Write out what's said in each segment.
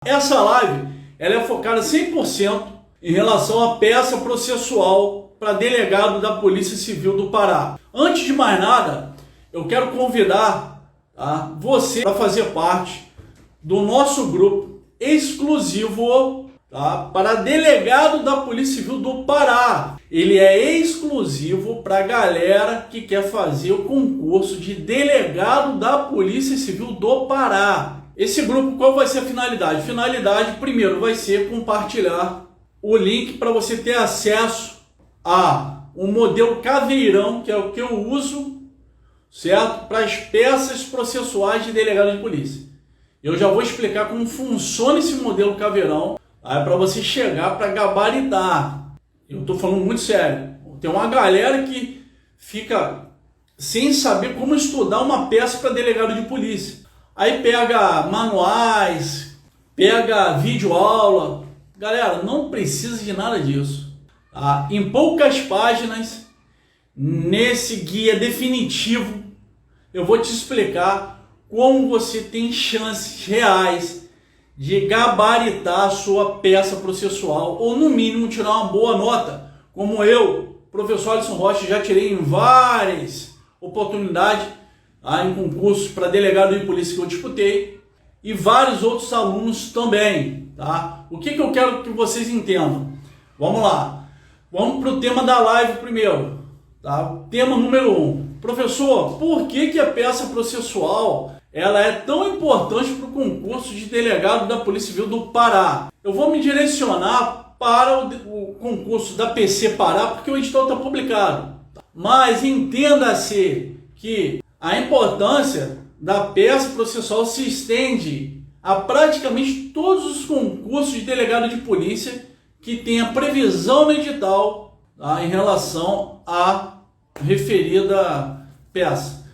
Essa live ela é focada 100% em relação à peça processual para delegado da Polícia Civil do Pará. Antes de mais nada, eu quero convidar você para fazer parte do nosso grupo exclusivo para delegado da Polícia Civil do Pará. Ele é exclusivo para a galera que quer fazer o concurso de delegado da Polícia Civil do Pará. Esse grupo, qual vai ser a finalidade? Finalidade, primeiro, vai ser compartilhar o link para você ter acesso a um modelo caveirão, que é o que eu uso, certo? Para as peças processuais de delegado de polícia. Eu já vou explicar como funciona esse modelo caveirão, para você chegar para gabaritar. Eu estou falando muito sério. Tem uma galera que fica sem saber como estudar uma peça para delegado de polícia. Aí pega manuais, pega videoaula. Galera, não precisa de nada disso. Em poucas páginas, nesse guia definitivo, eu vou te explicar como você tem chances reais de gabaritar a sua peça processual, ou no mínimo tirar uma boa nota, como eu, professor Alisson Rocha, já tirei em várias oportunidades, em concursos para delegado de polícia que eu disputei, e vários outros alunos também. O que eu quero que vocês entendam? Vamos lá, vamos para o tema da live primeiro. Tema número 1. Professor, por que a peça processual ela é tão importante para o concurso de delegado da Polícia Civil do Pará? Eu vou me direcionar para o concurso da PC Pará, porque o edital está publicado. Mas entenda-se que a importância da peça processual se estende a praticamente todos os concursos de delegado de polícia que tem a previsão no edital em relação à referida peça.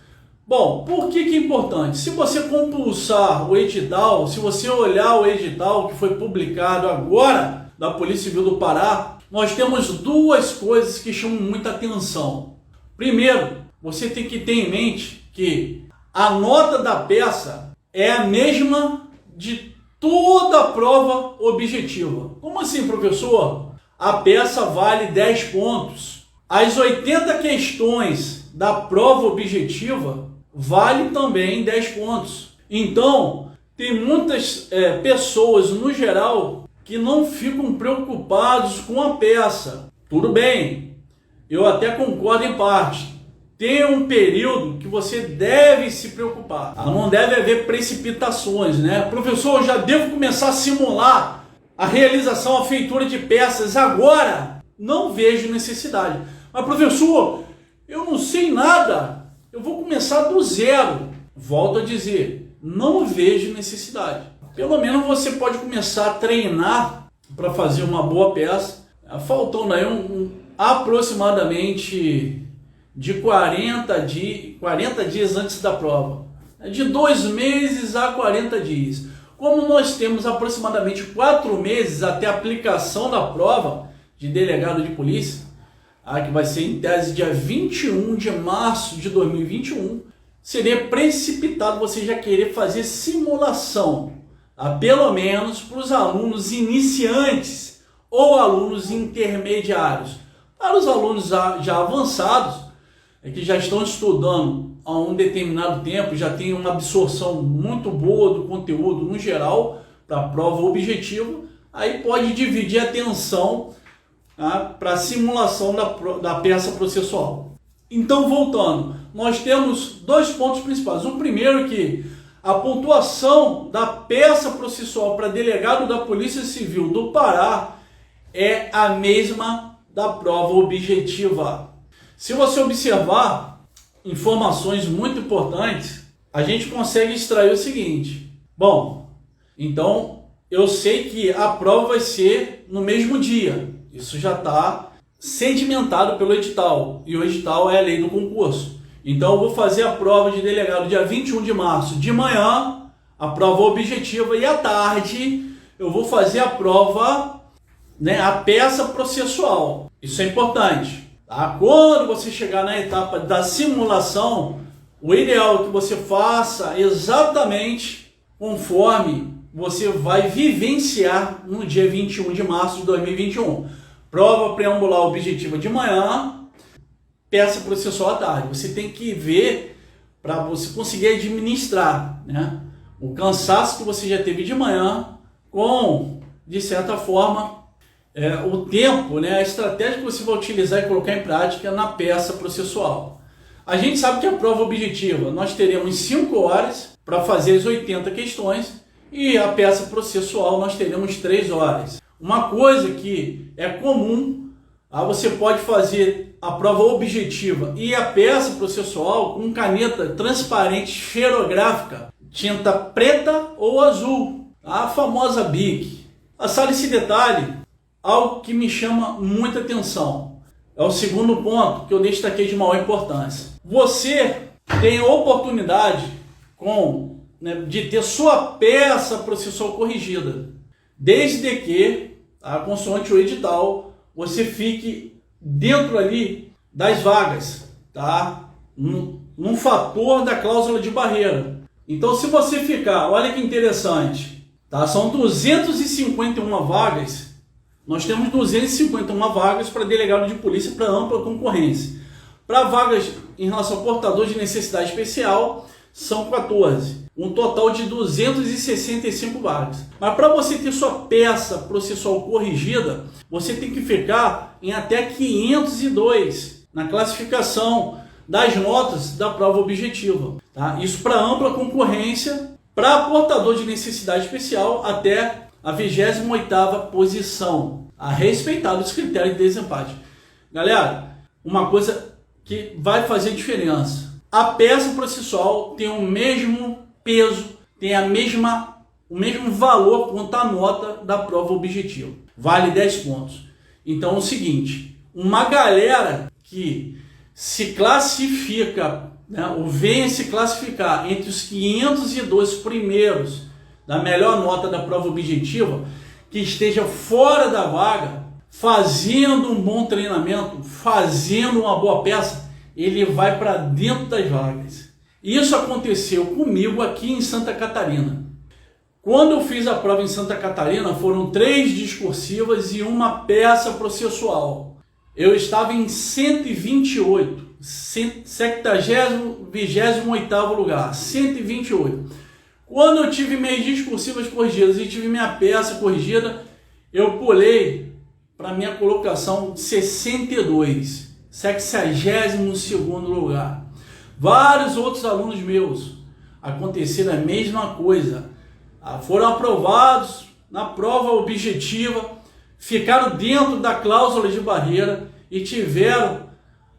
Bom, por que é importante? Se você compulsar o edital, se você olhar o edital que foi publicado agora da Polícia Civil do Pará, nós temos duas coisas que chamam muita atenção. Primeiro, você tem que ter em mente que a nota da peça é a mesma de toda a prova objetiva. Como assim, professor? A peça vale 10 pontos. As 80 questões da prova objetiva vale também 10 pontos. Então, tem muitas pessoas, no geral, que não ficam preocupados com a peça. Tudo bem, eu até concordo em parte. Tem um período que você deve se preocupar. Não deve haver precipitações, né? Professor, eu já devo começar a simular a realização, a feitura de peças agora? Não vejo necessidade. Mas, professor, eu não sei nada. Eu vou começar do zero. Volto a dizer, não vejo necessidade. Pelo menos você pode começar a treinar para fazer uma boa peça. Faltando aí aproximadamente de 40 dias antes da prova. De 2 meses a 40 dias. Como nós temos aproximadamente 4 meses até a aplicação da prova de delegado de polícia, que vai ser em tese dia 21 de março de 2021, seria precipitado você já querer fazer simulação, pelo menos para os alunos iniciantes ou alunos intermediários. Para os alunos já avançados, que já estão estudando há um determinado tempo, já tem uma absorção muito boa do conteúdo no geral, para a prova objetiva, aí pode dividir a atenção para a simulação da peça processual. Então, voltando, nós temos 2 pontos principais. O primeiro é que a pontuação da peça processual para delegado da Polícia Civil do Pará é a mesma da prova objetiva. Se você observar informações muito importantes, a gente consegue extrair o seguinte. Bom, então eu sei que a prova vai ser no mesmo dia. Isso já está sedimentado pelo edital. E o edital é a lei do concurso. Então eu vou fazer a prova de delegado dia 21 de março de manhã, a prova objetiva, e à tarde eu vou fazer a prova, a peça processual. Isso é importante. Quando você chegar na etapa da simulação, o ideal é que você faça exatamente conforme você vai vivenciar no dia 21 de março de 2021. Prova preambular objetiva de manhã, peça processual à tarde. Você tem que ver para você conseguir administrar, né, o cansaço que você já teve de manhã com, de certa forma, o tempo, né, a estratégia que você vai utilizar e colocar em prática na peça processual. A gente sabe que a prova objetiva nós teremos 5 horas para fazer as 80 questões e a peça processual nós teremos 3 horas. Uma coisa que é comum, você pode fazer a prova objetiva e a peça processual com caneta transparente esferográfica, tinta preta ou azul, a famosa BIC. Só esse detalhe, algo que me chama muita atenção. É o segundo ponto que eu destaquei de maior importância. Você tem a oportunidade de ter sua peça processual corrigida, desde que, consoante o edital, você fique dentro ali das vagas, tá? Num fator da cláusula de barreira. Então, se você ficar, olha que interessante, tá? São 251 vagas. Nós temos 251 vagas para delegado de polícia para ampla concorrência. Para vagas em relação ao portador de necessidade especial, são 14. Um total de 265 vagas. Mas para você ter sua peça processual corrigida, você tem que ficar em até 502 na classificação das notas da prova objetiva. Tá? Isso para ampla concorrência, para portador de necessidade especial até a 28ª posição, a respeitar os critérios de desempate. Galera, uma coisa que vai fazer diferença. A peça processual tem o mesmo peso, tem o mesmo valor quanto a nota da prova objetiva. Vale 10 pontos. Então é o seguinte, uma galera que se classifica, né, ou vem se classificar entre os 502 primeiros da melhor nota da prova objetiva, que esteja fora da vaga, fazendo um bom treinamento, fazendo uma boa peça, ele vai para dentro das vagas. Isso aconteceu comigo aqui em Santa Catarina. Quando eu fiz a prova em Santa Catarina, foram 3 discursivas e uma peça processual. Eu estava em 128, 28º lugar, 128. Quando eu tive minhas discursivas corrigidas e tive minha peça corrigida, eu pulei para minha colocação 62, 62º lugar. Vários outros alunos meus aconteceram a mesma coisa. Foram aprovados na prova objetiva, ficaram dentro da cláusula de barreira e tiveram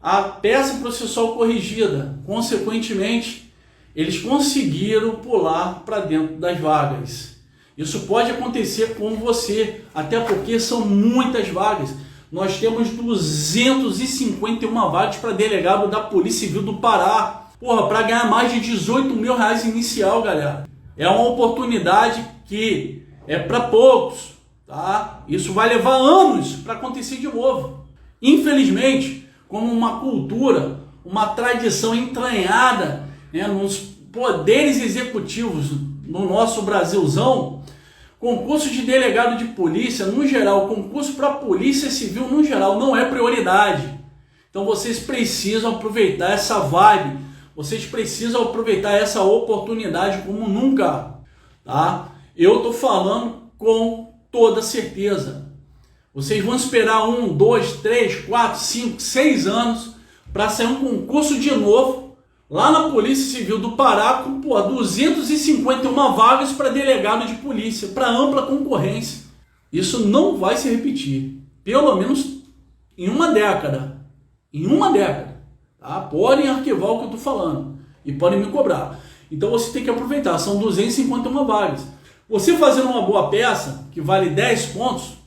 a peça processual corrigida. Consequentemente, eles conseguiram pular para dentro das vagas. Isso pode acontecer com você, até porque são muitas vagas. Nós temos 251 vagas para delegado da Polícia Civil do Pará. Para ganhar mais de 18 mil reais inicial, galera. É uma oportunidade que é para poucos, tá? Isso vai levar anos para acontecer de novo. Infelizmente, como uma cultura, uma tradição entranhada, né, nos poderes executivos no nosso Brasilzão, concurso de delegado de polícia, no geral, concurso para a Polícia Civil, no geral, não é prioridade. Então vocês precisam aproveitar essa vibe, vocês precisam aproveitar essa oportunidade como nunca, tá? Eu estou falando com toda certeza. Vocês vão esperar 1, 2, 3, 4, 5, 6 anos para sair um concurso de novo lá na Polícia Civil do Pará com 251 vagas para delegado de polícia, para ampla concorrência. Isso não vai se repetir, pelo menos em uma década. Em uma década. Tá? Podem arquivar o que eu estou falando e podem me cobrar. Então você tem que aproveitar, são 251 vagas. Você fazendo uma boa peça, que vale 10 pontos,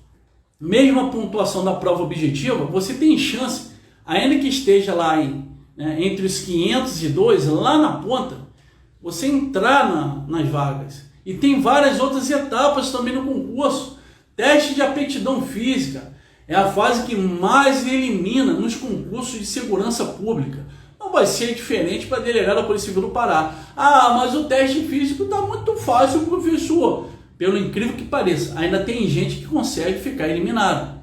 mesmo a pontuação da prova objetiva, você tem chance, ainda que esteja lá entre os 502, lá na ponta, você entrar nas vagas. E tem várias outras etapas também no concurso. Teste de aptidão física é a fase que mais elimina nos concursos de segurança pública. Não vai ser diferente para delegado da Polícia Civil do Pará. Mas o teste físico está muito fácil, professor. pelo incrível que pareça, ainda tem gente que consegue ficar eliminado.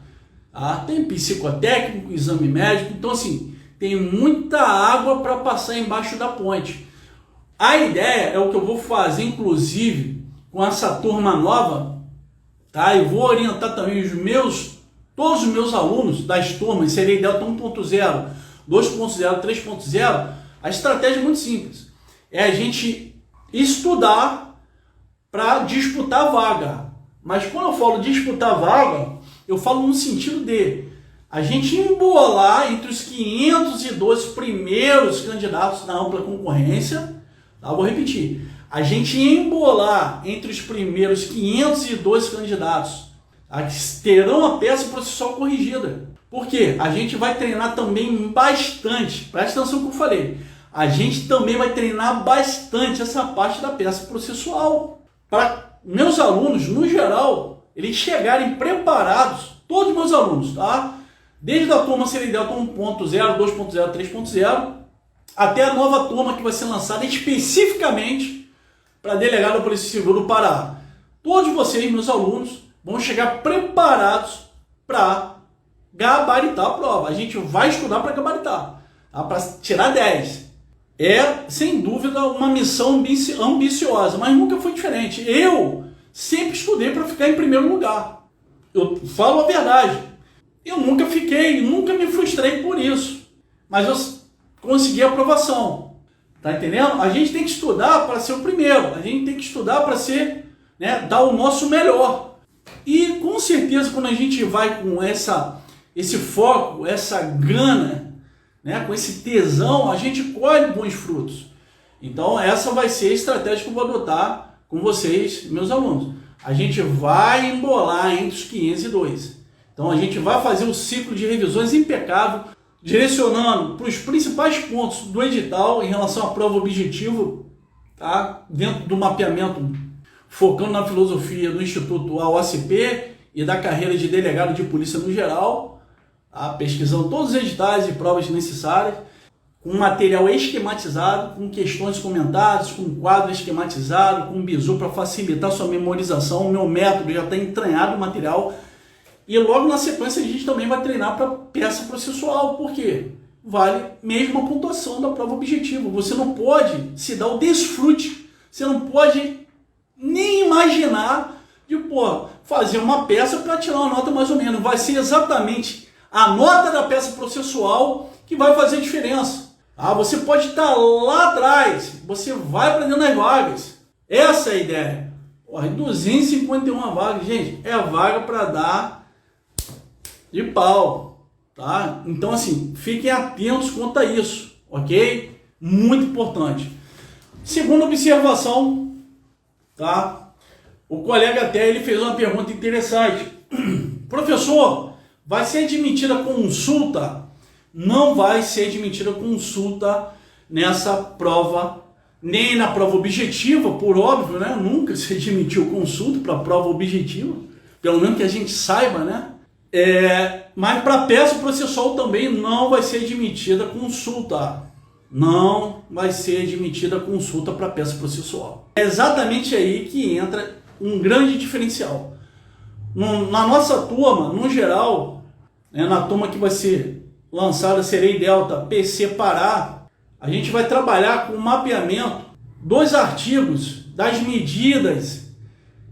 Tá? Tem psicotécnico, exame médico, então assim, tem muita água para passar embaixo da ponte. A ideia é o que eu vou fazer, inclusive, com essa turma nova, tá? Eu vou orientar também todos os meus alunos das turmas, seria Delta 1.0, 2.0, 3.0, a estratégia é muito simples. É a gente estudar para disputar a vaga. Mas quando eu falo disputar a vaga, eu falo no sentido de a gente embolar entre os 512 primeiros candidatos na ampla concorrência. Tá? Vou repetir. A gente embolar entre os primeiros 512 candidatos, tá? Que terão a peça processual corrigida. Por quê? A gente vai treinar também bastante. Presta atenção no que eu falei. A gente também vai treinar bastante essa parte da peça processual. Para meus alunos, no geral, eles chegarem preparados, todos meus alunos, tá? Desde a turma Seria Delta 1.0, 2.0, 3.0, até a nova turma que vai ser lançada especificamente para delegado da Polícia Civil do Pará. Todos vocês, meus alunos, vão chegar preparados para gabaritar a prova. A gente vai estudar para gabaritar, tá? Para tirar 10. É, sem dúvida, uma missão ambiciosa, mas nunca foi diferente. Eu sempre estudei para ficar em primeiro lugar. Eu falo a verdade. Eu nunca me frustrei por isso. Mas eu consegui a aprovação. Tá entendendo? A gente tem que estudar para ser o primeiro. A gente tem que estudar para ser, né, dar o nosso melhor. E com certeza quando a gente vai com esse foco, essa gana, né, com esse tesão, a gente colhe bons frutos. Então essa vai ser a estratégia que eu vou adotar com vocês, meus alunos. A gente vai embolar entre os 502. Então a gente vai fazer um ciclo de revisões impecável, direcionando para os principais pontos do edital em relação à prova objetiva, tá? Dentro do mapeamento, focando na filosofia do Instituto AOCP e da carreira de delegado de polícia no geral, tá? Pesquisando todos os editais e provas necessárias, com material esquematizado, com questões comentadas, com quadro esquematizado, com bizu para facilitar sua memorização. O meu método já está entranhado no material. E logo na sequência a gente também vai treinar para peça processual, porque vale mesmo a pontuação da prova objetiva. Você não pode se dar o desfrute, você não pode nem imaginar de fazer uma peça para tirar uma nota mais ou menos. Vai ser exatamente a nota da peça processual que vai fazer a diferença. Ah, você pode estar lá atrás, você vai aprendendo nas vagas. Essa é a ideia. 251 vagas, gente, é a vaga para dar de pau, tá? Então assim, fiquem atentos quanto a isso, ok? Muito importante. Segunda observação, tá? O colega até ele fez uma pergunta interessante. Professor, vai ser admitida consulta? Não vai ser admitida consulta nessa prova, nem na prova objetiva, por óbvio, né? Nunca se admitiu consulta para prova objetiva, pelo menos que a gente saiba, né? Mas para peça processual também não vai ser admitida consulta. Não vai ser admitida consulta para peça processual. É exatamente aí que entra um grande diferencial. Na nossa turma, no geral, né, na turma que vai ser lançada Seria Delta PC Pará, a gente vai trabalhar com o mapeamento dos artigos, das medidas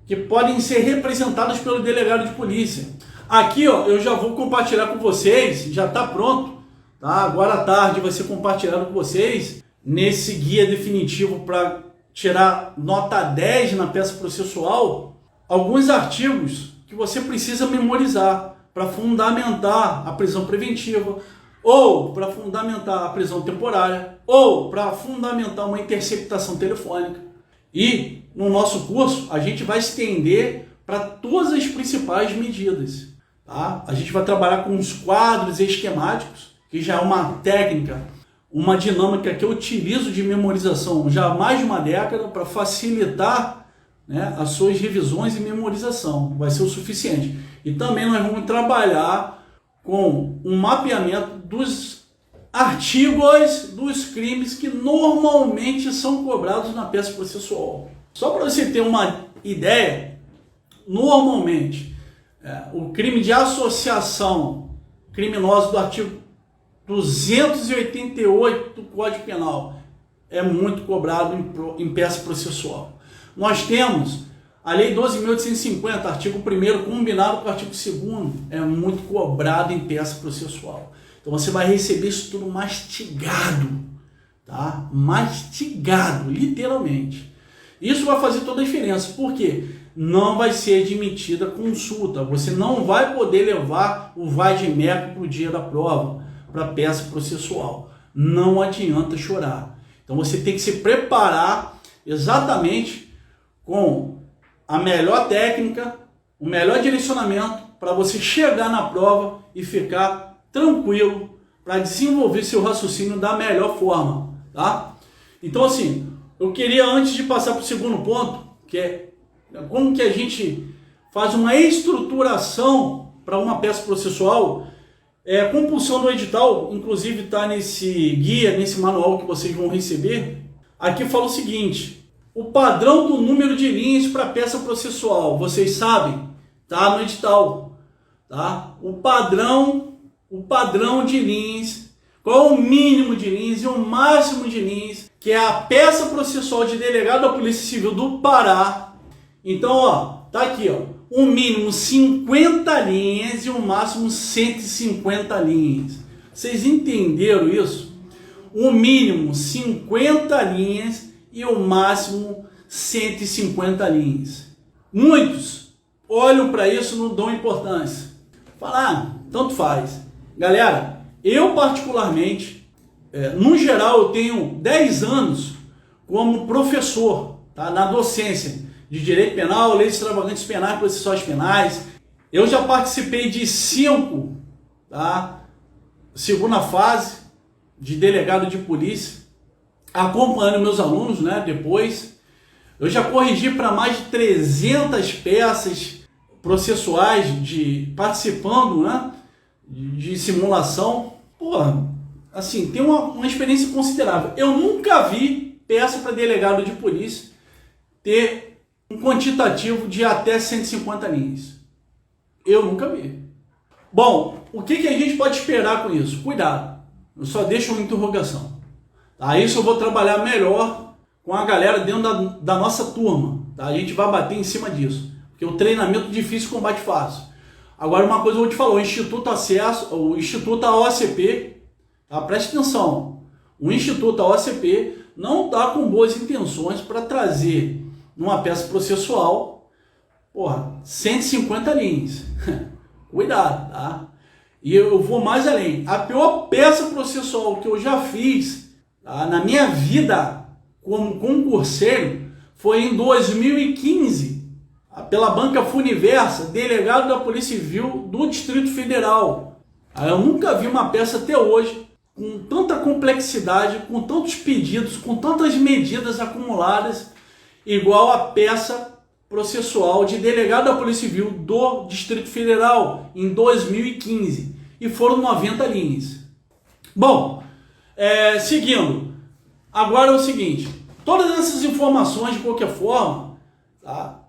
que podem ser representadas pelo delegado de polícia. Aqui, ó, eu já vou compartilhar com vocês, já está pronto, tá? Agora à tarde vai ser compartilhado com vocês nesse guia definitivo para tirar nota 10 na peça processual, alguns artigos que você precisa memorizar para fundamentar a prisão preventiva, ou para fundamentar a prisão temporária, ou para fundamentar uma interceptação telefônica. E no nosso curso a gente vai estender para todas as principais medidas. Tá? A gente vai trabalhar com os quadros esquemáticos, que já é uma técnica, uma dinâmica que eu utilizo de memorização já há mais de uma década para facilitar, né, as suas revisões e memorização. Vai ser o suficiente. E também nós vamos trabalhar com um mapeamento dos artigos dos crimes que normalmente são cobrados na peça processual. Só para você ter uma ideia, normalmente, o crime de associação criminosa do artigo 288 do Código Penal é muito cobrado em peça processual. Nós temos a Lei 12.850, artigo 1º, combinado com o artigo 2º, é muito cobrado em peça processual. Então você vai receber isso tudo mastigado, tá? Mastigado, literalmente. Isso vai fazer toda a diferença, porque não vai ser admitida consulta, você não vai poder levar o vai-de-meco para o dia da prova, para a peça processual. Não adianta chorar. Então você tem que se preparar exatamente com a melhor técnica, o melhor direcionamento para você chegar na prova e ficar tranquilo para desenvolver seu raciocínio da melhor forma, tá? Então assim, eu queria, antes de passar para o segundo ponto, que é como que a gente faz uma estruturação para uma peça processual, a compulsão do edital, inclusive está nesse guia, nesse manual que vocês vão receber. Aqui fala o seguinte: o padrão do número de linhas para peça processual, vocês sabem, tá no edital, tá? O padrão de linhas, qual é o mínimo de linhas e o máximo de linhas, que é a peça processual de delegado da Polícia Civil do Pará. Então, ó, tá aqui, ó, o mínimo 50 linhas e o máximo 150 linhas. Vocês entenderam isso? O mínimo 50 linhas e o máximo 150 linhas. Muitos olham para isso e não dão importância. Falam, tanto faz. Galera, eu particularmente, no geral, eu tenho 10 anos como professor, tá, na docência de Direito Penal, Leis Extravagantes Penais, Processuais Penais. Eu já participei de 5, tá, segunda fase de delegado de polícia, acompanhando meus alunos, né, depois. Eu já corrigi para mais de 300 peças processuais participando, né, de simulação. Porra, assim, tem uma experiência considerável. Eu nunca vi peça para delegado de polícia ter um quantitativo de até 150 linhas. Eu nunca vi. Bom, o que a gente pode esperar com isso? Cuidado, eu só deixo uma interrogação. Tá? Isso eu vou trabalhar melhor com a galera dentro da nossa turma. Tá? A gente vai bater em cima disso. Porque o treinamento difícil, combate fácil. Agora uma coisa eu vou te falar, o Instituto AOCP, tá? Preste atenção, o Instituto AOCP não está com boas intenções para trazer numa peça processual, 150 linhas. Cuidado, tá? E eu vou mais além. A pior peça processual que eu já fiz, tá, na minha vida como concurseiro foi em 2015, pela Banca Funiversa, delegado da Polícia Civil do Distrito Federal. Eu nunca vi uma peça até hoje com tanta complexidade, com tantos pedidos, com tantas medidas acumuladas, igual a peça processual de delegado da Polícia Civil do Distrito Federal em 2015. E foram 90 linhas. Bom, seguindo. Agora é o seguinte. Todas essas informações, de qualquer forma, tá,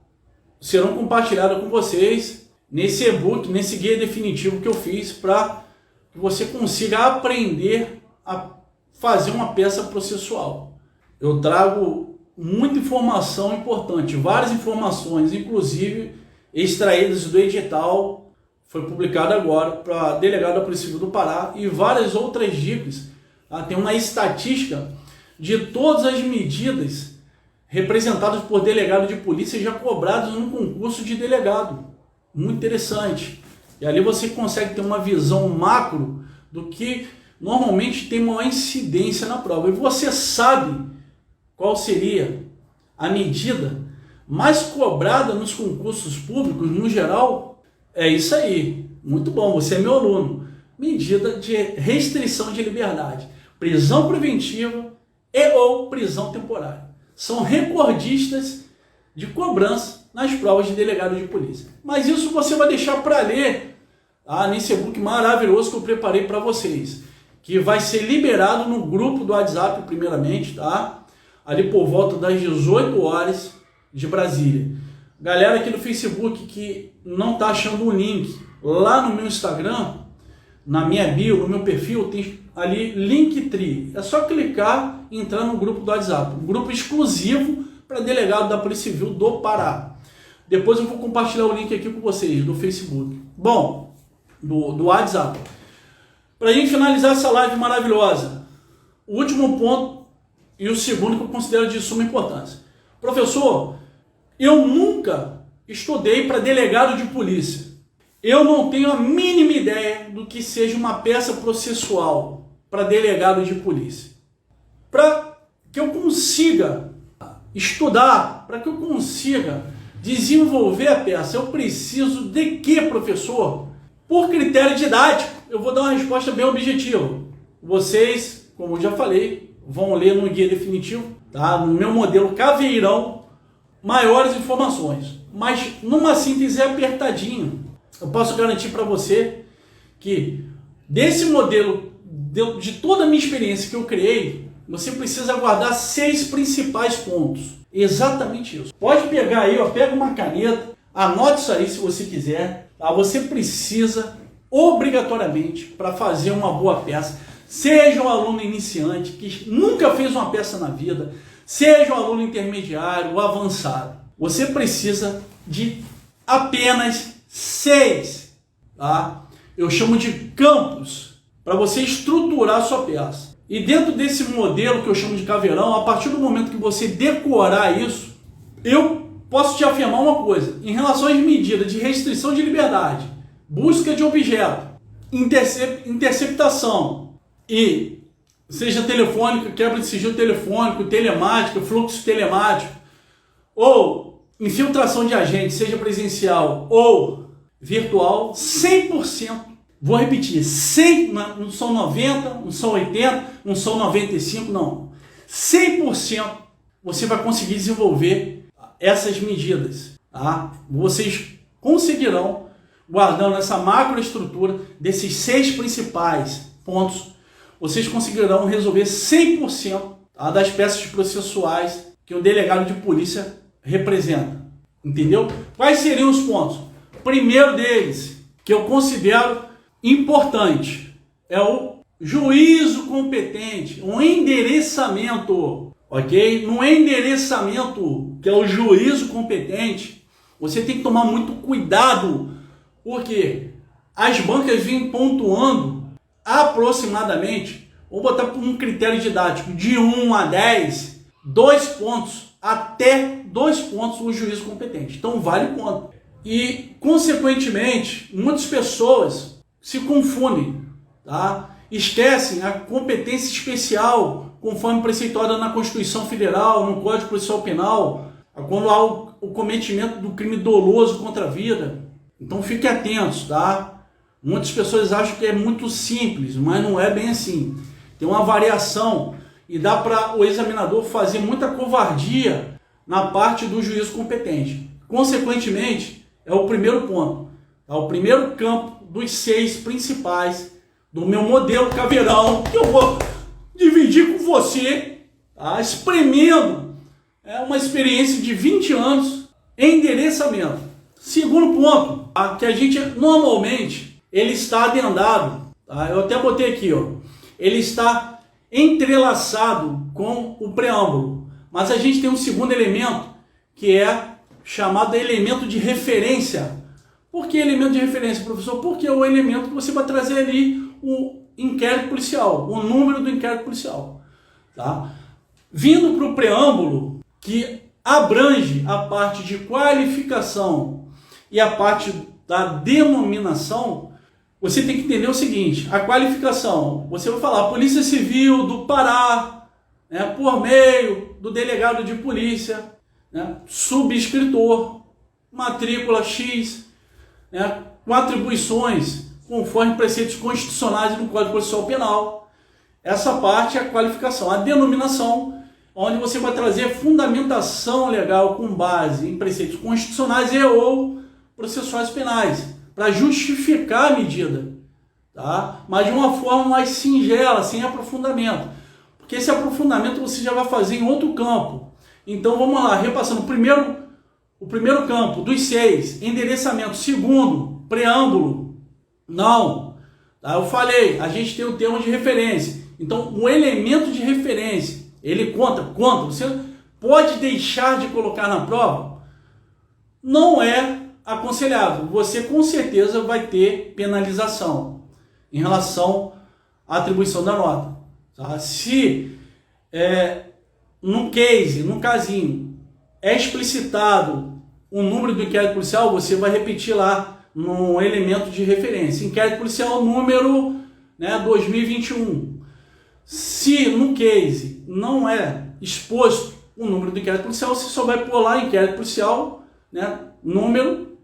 serão compartilhadas com vocês nesse e-book, nesse guia definitivo que eu fiz para que você consiga aprender a fazer uma peça processual. Eu trago muita informação importante, várias informações, inclusive extraídas do edital, foi publicado agora para delegado da Polícia Civil do Pará, e várias outras dicas. Tem uma estatística de todas as medidas representadas por delegado de polícia já cobrados no concurso de delegado. Muito interessante. E ali você consegue ter uma visão macro do que normalmente tem uma incidência na prova. E você sabe qual seria a medida mais cobrada nos concursos públicos no geral? É isso aí. Muito bom, você é meu aluno. Medida de restrição de liberdade. Prisão preventiva e ou prisão temporária. São recordistas de cobrança nas provas de delegado de polícia. Mas isso você vai deixar para ler nesse e-book maravilhoso que eu preparei para vocês, que vai ser liberado no grupo do WhatsApp primeiramente, tá? Ali por volta das 18 horas de Brasília. Galera aqui do Facebook que não está achando o link, lá no meu Instagram, na minha bio, no meu perfil, tem ali Linktree. É só clicar e entrar no grupo do WhatsApp. Um grupo exclusivo para delegado da Polícia Civil do Pará. Depois eu vou compartilhar o link aqui com vocês, do Facebook. Bom, do WhatsApp. Para a gente finalizar essa live maravilhosa, o último ponto e o segundo que eu considero de suma importância. Professor, eu nunca estudei para delegado de polícia. Eu não tenho a mínima ideia do que seja uma peça processual para delegado de polícia. Para que eu consiga estudar, para que eu consiga desenvolver a peça, eu preciso de quê, professor? Por critério didático, eu vou dar uma resposta bem objetiva. Vocês, como eu já falei, vão ler no guia definitivo, tá? No meu modelo Caveirão, maiores informações. Mas numa síntese apertadinho, eu posso garantir para você que desse modelo, de toda a minha experiência que eu criei, você precisa guardar 6 principais pontos. Exatamente isso. Pode pegar aí, ó, pega uma caneta, anote isso aí se você quiser. Tá? Você precisa, obrigatoriamente, para fazer uma boa peça, seja um aluno iniciante que nunca fez uma peça na vida, seja um aluno intermediário ou avançado, você precisa de apenas 6, tá? Eu chamo de campos para você estruturar a sua peça. E dentro desse modelo que eu chamo de caveirão, a partir do momento que você decorar isso, eu posso te afirmar uma coisa. Em relação às medidas de restrição de liberdade, busca de objeto, interceptação e seja telefônica, quebra de sigilo telefônico, telemática, fluxo telemático, ou infiltração de agente, seja presencial ou virtual, 100%. Vou repetir, 100, não são 90, não são 80, não são 95, não. 100% você vai conseguir desenvolver essas medidas. Tá? Vocês conseguirão, guardando essa macroestrutura desses 6 principais pontos, vocês conseguirão resolver 100%, tá, das peças processuais que o delegado de polícia representa. Entendeu? Quais seriam os pontos? O primeiro deles, que eu considero importante, é o juízo competente, um endereçamento, ok? No endereçamento, que é o juízo competente, você tem que tomar muito cuidado, porque as bancas vêm pontuando aproximadamente, vou botar por um critério didático, de 1 a 10, 2 pontos, até 2 pontos o juízo competente. Então vale ponto. E, consequentemente, muitas pessoas se confundem, tá? Esquecem a competência especial, conforme preceituada na Constituição Federal, no Código Processual Penal, quando há o cometimento do crime doloso contra a vida. Então fiquem atentos, tá? Muitas pessoas acham que é muito simples, mas não é bem assim. Tem uma variação e dá para o examinador fazer muita covardia na parte do juízo competente. Consequentemente, é o primeiro ponto, é o primeiro campo dos 6 principais do meu modelo caveirão, que eu vou dividir com você, tá? Espremendo uma experiência de 20 anos em endereçamento. Segundo ponto, tá? Que a gente normalmente ele está adendado, tá? Eu até botei aqui, ó, ele está entrelaçado com o preâmbulo, mas a gente tem um segundo elemento que é chamado elemento de referência. Por que elemento de referência, professor? Porque é o elemento que você vai trazer ali o inquérito policial, o número do inquérito policial. Tá? Vindo para o preâmbulo, que abrange a parte de qualificação e a parte da denominação, você tem que entender o seguinte: a qualificação, você vai falar Polícia Civil do Pará, né, por meio do delegado de polícia, né, subscritor, matrícula X, né, com atribuições conforme preceitos constitucionais e no Código Processual Penal. Essa parte é a qualificação. A denominação, onde você vai trazer fundamentação legal com base em preceitos constitucionais e ou processuais penais, para justificar a medida, tá? Mas de uma forma mais singela, sem aprofundamento. Porque esse aprofundamento você já vai fazer em outro campo. Então vamos lá, repassando. Primeiro O primeiro campo, dos 6, endereçamento. Segundo, preâmbulo. Não. Tá? Eu falei, a gente tem o termo de referência. Então, o elemento de referência, ele conta. Você pode deixar de colocar na prova? Não é aconselhável. Você, com certeza, vai ter penalização em relação à atribuição da nota. Tá? Se, num casinho, é explicitado o número do inquérito policial, você vai repetir lá no elemento de referência. Inquérito policial número 2021. Se no case não é exposto o número do inquérito policial, você só vai pôr lá inquérito policial, número,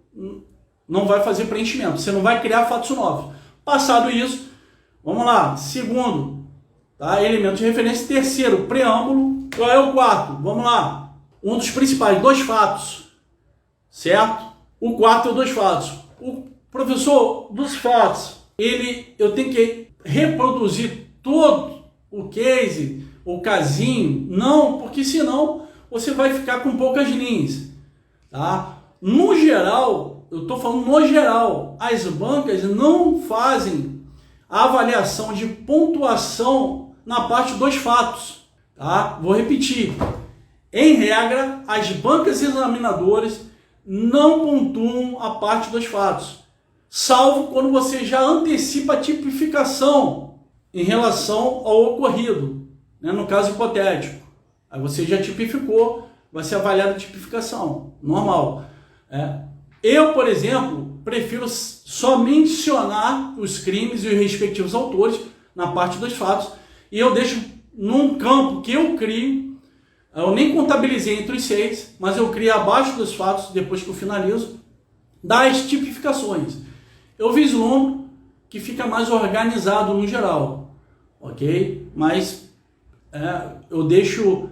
não vai fazer preenchimento. Você não vai criar fatos novos. Passado isso, vamos lá. Segundo, tá? Elemento de referência. Terceiro, preâmbulo. Qual é o quarto? Vamos lá. Um dos principais, 2 fatos, certo? O quarto é 2 fatos. O professor dos fatos, eu tenho que reproduzir todo o case, o casinho? Não, porque senão você vai ficar com poucas linhas, tá? No geral, eu estou falando no geral, as bancas não fazem a avaliação de pontuação na parte dos fatos, tá? Vou repetir. Em regra, as bancas examinadoras não pontuam a parte dos fatos, salvo quando você já antecipa a tipificação em relação ao ocorrido, no caso hipotético. Aí você já tipificou, vai ser avaliada a tipificação, normal. Eu, por exemplo, prefiro só mencionar os crimes e os respectivos autores na parte dos fatos, e eu deixo num campo que eu crio. Eu nem contabilizei entre os 6, mas eu crio abaixo dos fatos, depois que eu finalizo, das tipificações. Eu vislumbro que fica mais organizado no geral, ok? Mas eu deixo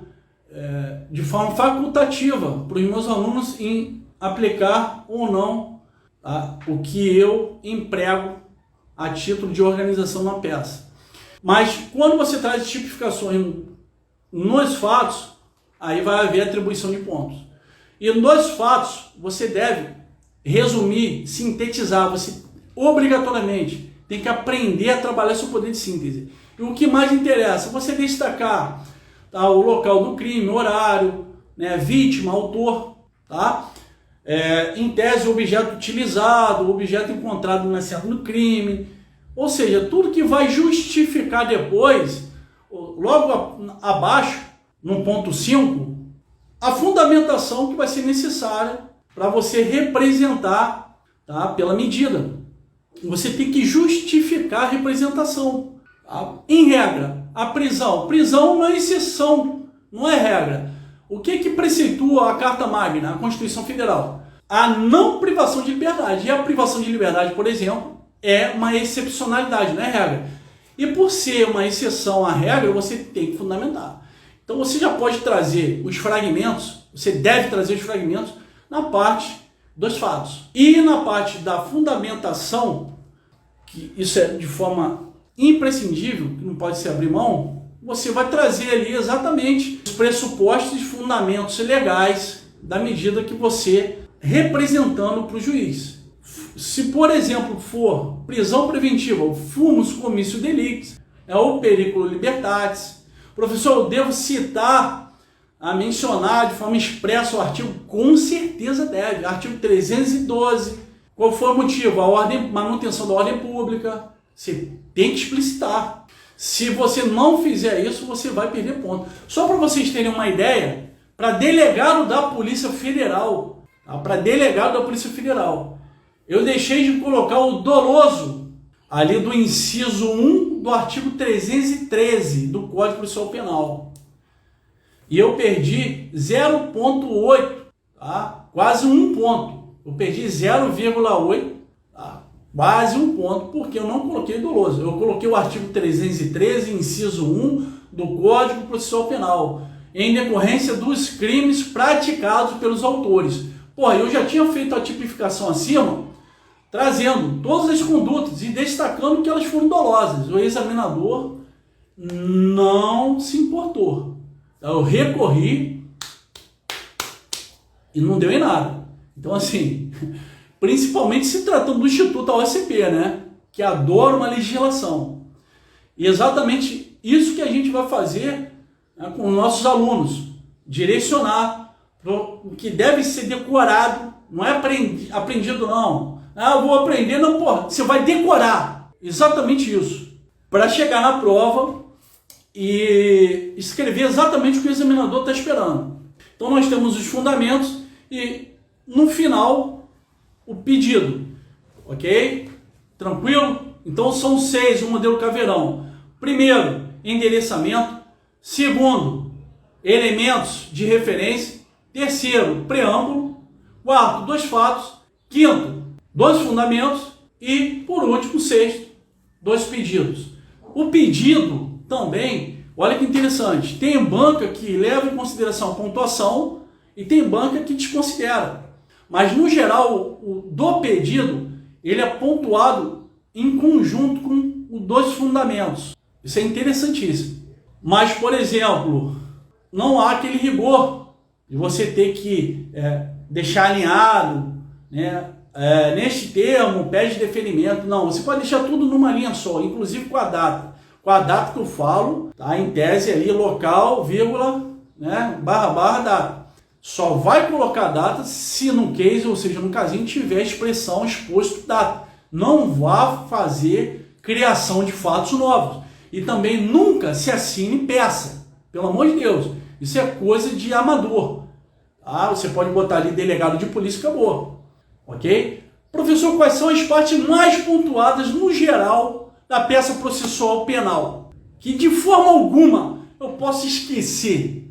de forma facultativa para os meus alunos em aplicar ou não, tá, o que eu emprego a título de organização na peça. Mas quando você traz tipificações nos fatos, aí vai haver atribuição de pontos. E nos fatos, você deve resumir, sintetizar. Você, obrigatoriamente, tem que aprender a trabalhar seu poder de síntese. E o que mais interessa, você destacar, tá, o local do crime, horário, vítima, autor, tá? Em tese, o objeto utilizado, o objeto encontrado na cena do crime. Ou seja, tudo que vai justificar depois, logo abaixo, no ponto 5, a fundamentação que vai ser necessária para você representar, tá, pela medida. Você tem que justificar a representação. Tá? Em regra, a prisão não é exceção, não é regra. O que preceitua a Carta Magna, a Constituição Federal? A não privação de liberdade. E a privação de liberdade, por exemplo, é uma excepcionalidade, não é regra. E por ser uma exceção à regra, você tem que fundamentar. Então você já pode trazer os fragmentos, você deve trazer os fragmentos na parte dos fatos. E na parte da fundamentação, que isso é de forma imprescindível, que não pode se abrir mão, você vai trazer ali exatamente os pressupostos e fundamentos legais da medida que você representando para o juiz. Se, por exemplo, for prisão preventiva, o fumus comissio delictis, o periculo libertatis. Professor, eu devo citar, mencionar de forma expressa o artigo? Com certeza deve. Artigo 312. Qual foi o motivo? Manutenção da ordem pública. Você tem que explicitar. Se você não fizer isso, você vai perder ponto. Só para vocês terem uma ideia, para delegado da Polícia Federal, eu deixei de colocar o doloso ali do inciso 1 do artigo 313 do Código Processual Penal. E eu perdi 0,8, tá? Quase 1 ponto. Eu perdi 0,8, tá? Quase 1 ponto, porque eu não coloquei doloso. Eu coloquei o artigo 313, inciso 1 do Código Processual Penal, em decorrência dos crimes praticados pelos autores. Eu já tinha feito a tipificação acima, trazendo todas as condutas e destacando que elas foram dolosas. O examinador não se importou. Eu recorri, E não deu em nada. Então, assim, principalmente se tratando do Instituto OSP, né? Que adora uma legislação. E exatamente isso que a gente vai fazer, né, com os nossos alunos. Direcionar o que deve ser decorado. Não é aprendido, não. Ah, eu vou aprender. Não, porra, você vai decorar. Exatamente isso. Para chegar na prova e escrever exatamente o que o examinador está esperando. Então nós temos os fundamentos e no final o pedido, ok? Tranquilo? Então são 6 o modelo Caveirão. Primeiro, endereçamento. Segundo, elementos de referência. Terceiro, preâmbulo. Quarto, 2 fatos. Quinto, 2 fundamentos. E por último, sexto, 2 pedidos. O pedido também, olha que interessante, tem banca que leva em consideração a pontuação e tem banca que desconsidera. Mas no geral, o do pedido, ele é pontuado em conjunto com os 2 fundamentos. Isso é interessantíssimo. Mas, por exemplo, não há aquele rigor de você ter que deixar alinhado, né? Neste termo, pede deferimento. Não, você pode deixar tudo numa linha só, inclusive com a data. Com a data que eu falo, tá? Em tese ali, local, vírgula, né? Barra, data. Só vai colocar a data se no case, ou seja, no casinho, tiver expressão exposto data. Não vá fazer criação de fatos novos. E também nunca se assine peça. Pelo amor de Deus. Isso é coisa de amador. Tá? Você pode botar ali delegado de polícia e acabou. Ok? Professor, quais são as partes mais pontuadas no geral da peça processual penal? Que de forma alguma eu posso esquecer.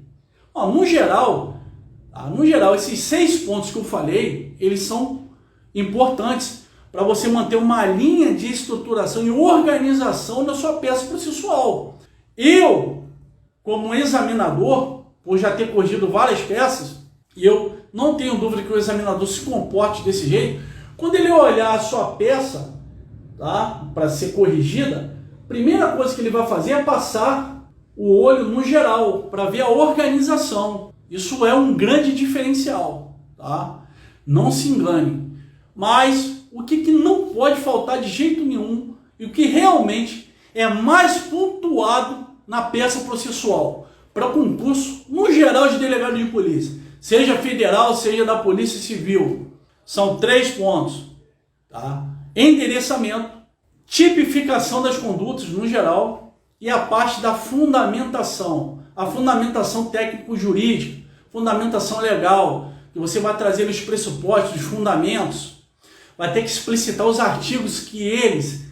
No geral, esses 6 pontos que eu falei, eles são importantes para você manter uma linha de estruturação e organização da sua peça processual. Eu, como examinador, por já ter corrigido várias peças, e eu não tenho dúvida que o examinador se comporte desse jeito, quando ele olhar a sua peça, tá, para ser corrigida, a primeira coisa que ele vai fazer é passar o olho no geral, para ver a organização. Isso é um grande diferencial, tá? Não se engane. Mas o que não pode faltar de jeito nenhum e o que realmente é mais pontuado na peça processual para concurso, no geral, de delegado de polícia, seja federal, seja da Polícia Civil, são 3 pontos, tá? Endereçamento, tipificação das condutas no geral e a parte da fundamentação, a fundamentação técnico-jurídica, fundamentação legal, que você vai trazer os pressupostos, os fundamentos, vai ter que explicitar os artigos que eles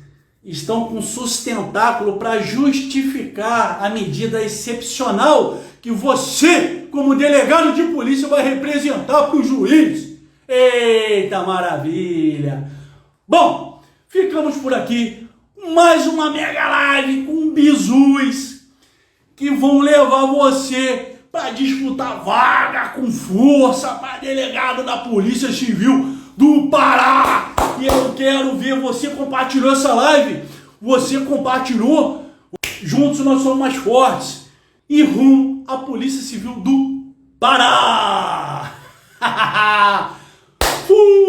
estão com sustentáculo para justificar a medida excepcional que você, como delegado de polícia, vai representar para o juiz. Eita maravilha! Bom, ficamos por aqui. Mais uma mega live com bizus que vão levar você para disputar vaga com força para delegado da Polícia Civil do Pará. E eu quero ver você compartilhou essa live. Você compartilhou. Juntos nós somos mais fortes. E rumo à Polícia Civil do Pará. Fui!